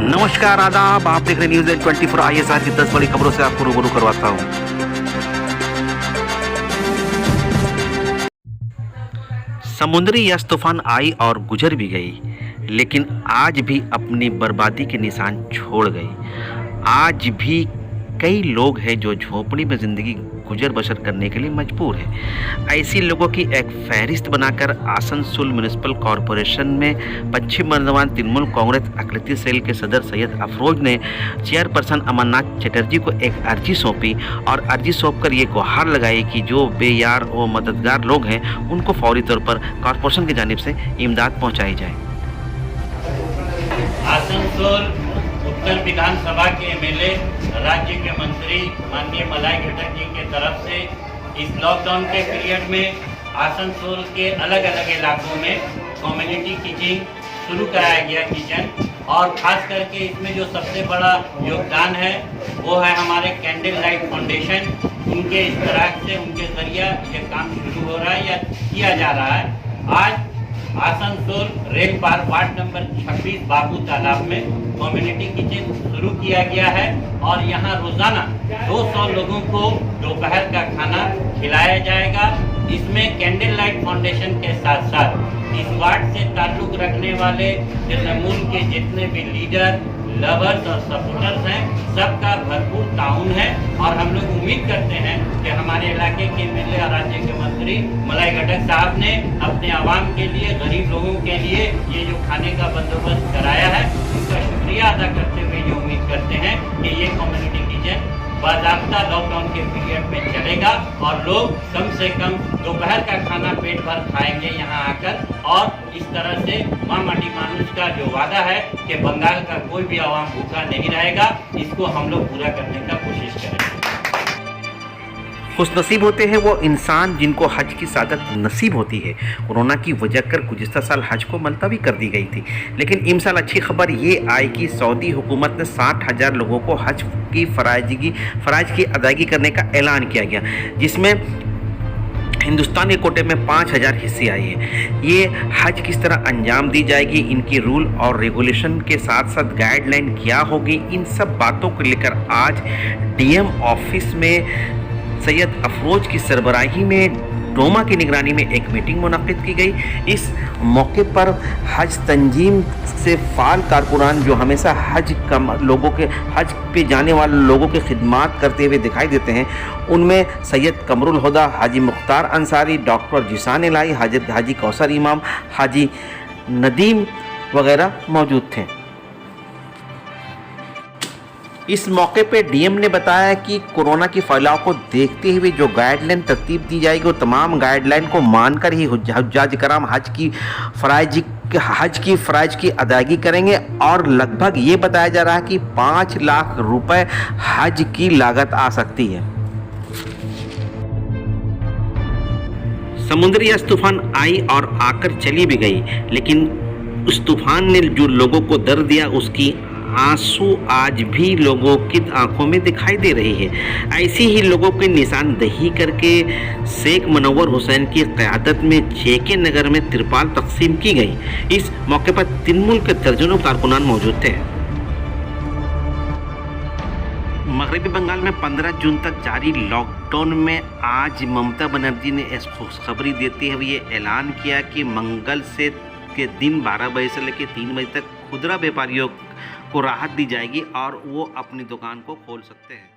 नमस्कार, आदाब। आप देख रहे न्यूज़ 24 ISR की 10 बड़ी खबरों से आपको रूबरू करवाता हूँ। समुद्री यस तूफान आई और गुजर भी गई, लेकिन आज भी अपनी बर्बादी के निशान छोड़ गई। आज भी कई लोग हैं जो झोपड़ी में ज़िंदगी गुजर बसर करने के लिए मजबूर हैं। ऐसी लोगों की एक फहरिस्त बनाकर आसनसोल म्यूनिसिपल कॉरपोरेशन में पश्चिम बर्धमान तृणमूल कांग्रेस अकलियती सेल के सदर सैयद अफरोज ने चेयरपर्सन अमरनाथ चटर्जी को एक अर्जी सौंपी और अर्जी सौंपकर ये गुहार लगाई कि जो बेयार और मददगार लोग हैं उनको फौरी तौर पर कॉरपोरेशन की जानिब से इमदाद पहुँचाई जाए। आसनसोल उत्तर विधानसभा के एमएलए राज्य के मंत्री माननीय मलाई घटक जी के तरफ से इस लॉकडाउन के पीरियड में आसनसोल के अलग अलग इलाकों में कम्युनिटी किचन शुरू कराया गया किचन, और खास करके इसमें जो सबसे बड़ा योगदान है वो है हमारे कैंडल लाइट फाउंडेशन। उनके इश्तराक से उनके जरिए ये काम शुरू हो रहा है या किया जा रहा है। आज आसनसोल रेल पार वार्ड नंबर 26 बाबू तालाब में कम्युनिटी किचन शुरू किया गया है और यहाँ रोजाना 200 लोगों को दोपहर का खाना खिलाया जाएगा। इसमें कैंडल लाइट फाउंडेशन के साथ साथ इस वार्ड से ताल्लुक रखने वाले तृणमूल के जितने भी लीडर, लवर्स और सपोर्टर्स हैं, सबका भरपूर ताउन है। और हम लोग उम्मीद करते हैं कि हमारे इलाके के एमएलए और राज्य के मंत्री मलाई घटक साहब ने अपने आवाम के लिए, गरीब लोगों के लिए ये जो खाने का बंदोबस्त कराया है, उसका शुक्रिया अदा करते हुए ये उम्मीद करते हैं कि ये कम्युनिटी किचन बाज़ाब्ता लॉकडाउन के पीरियड में चलेगा और लोग कम से कम दोपहर का खाना पेट भर खाएंगे यहाँ आकर। और इस तरह से माँ माटी मानुष का जो वादा है कि बंगाल का कोई भी आवाम भूखा नहीं रहेगा, इसको हम लोग पूरा करने का कोशिश करेंगे। खुशनसीब होते हैं वो इंसान जिनको हज की सादत नसीब होती है। कोरोना की वजह कर गुज़िश्ता साल हज को मुलतवी कर दी गई थी, लेकिन इस साल अच्छी खबर ये आई कि सऊदी हुकूमत ने 60,000 लोगों को हज की फ़राइज़ की अदायगी करने का ऐलान किया गया, जिसमें हिंदुस्तान के कोटे में 5,000 हिस्से आए हैं। ये हज किस तरह अंजाम दी जाएगी, इनकी रूल और रेगुलेशन के साथ साथ गाइडलाइन क्या होगी, इन सब बातों को लेकर आज DM ऑफिस में सैयद अफरोज की सरबराही में डोमा की निगरानी में एक मीटिंग मुनक़िद की गई। इस मौके पर हज तंजीम से फ़ाल कारकुनान जो हमेशा हज पे जाने वाले लोगों की खिदमत करते हुए दिखाई देते हैं, उनमें सैयद कमरुल हुदा, हाजी मुख्तार अंसारी, डॉक्टर जिसान इलाही, हाजी कौसर इमाम, हाजी नदीम वगैरह मौजूद थे। इस मौके पे DM ने बताया कि कोरोना की फैलाव को देखते हुए जो गाइडलाइन तरतीब दी जाएगी वो तमाम गाइडलाइन को मानकर ही हुज्जाज कराम हज की फ़राइज़ की अदायगी करेंगे। और लगभग ये बताया जा रहा है कि 5 लाख रुपए हज की लागत आ सकती है। समुद्री यस तूफान आई और आकर चली भी गई, लेकिन उस तूफान ने जो लोगों को दर्द दिया उसकी आंसू आज भी लोगों की आंखों में दिखाई दे रही है। ऐसी ही लोगों की निशानदेही करके शेख मनव्वर हुसैन की क़यादत में JK नगर में तिरपाल तकसीम की गई। इस मौके पर तृणमूल के दर्जनों कारकुनान मौजूद थे। मगरबी बंगाल में 15 जून तक जारी लॉकडाउन में आज ममता बनर्जी ने इस खुशखबरी देते हुए ये ऐलान किया कि मंगल से के दिन 12 बजे से लेकर 3 बजे तक खुदरा व्यापारियों को राहत दी जाएगी और वो अपनी दुकान को खोल सकते हैं।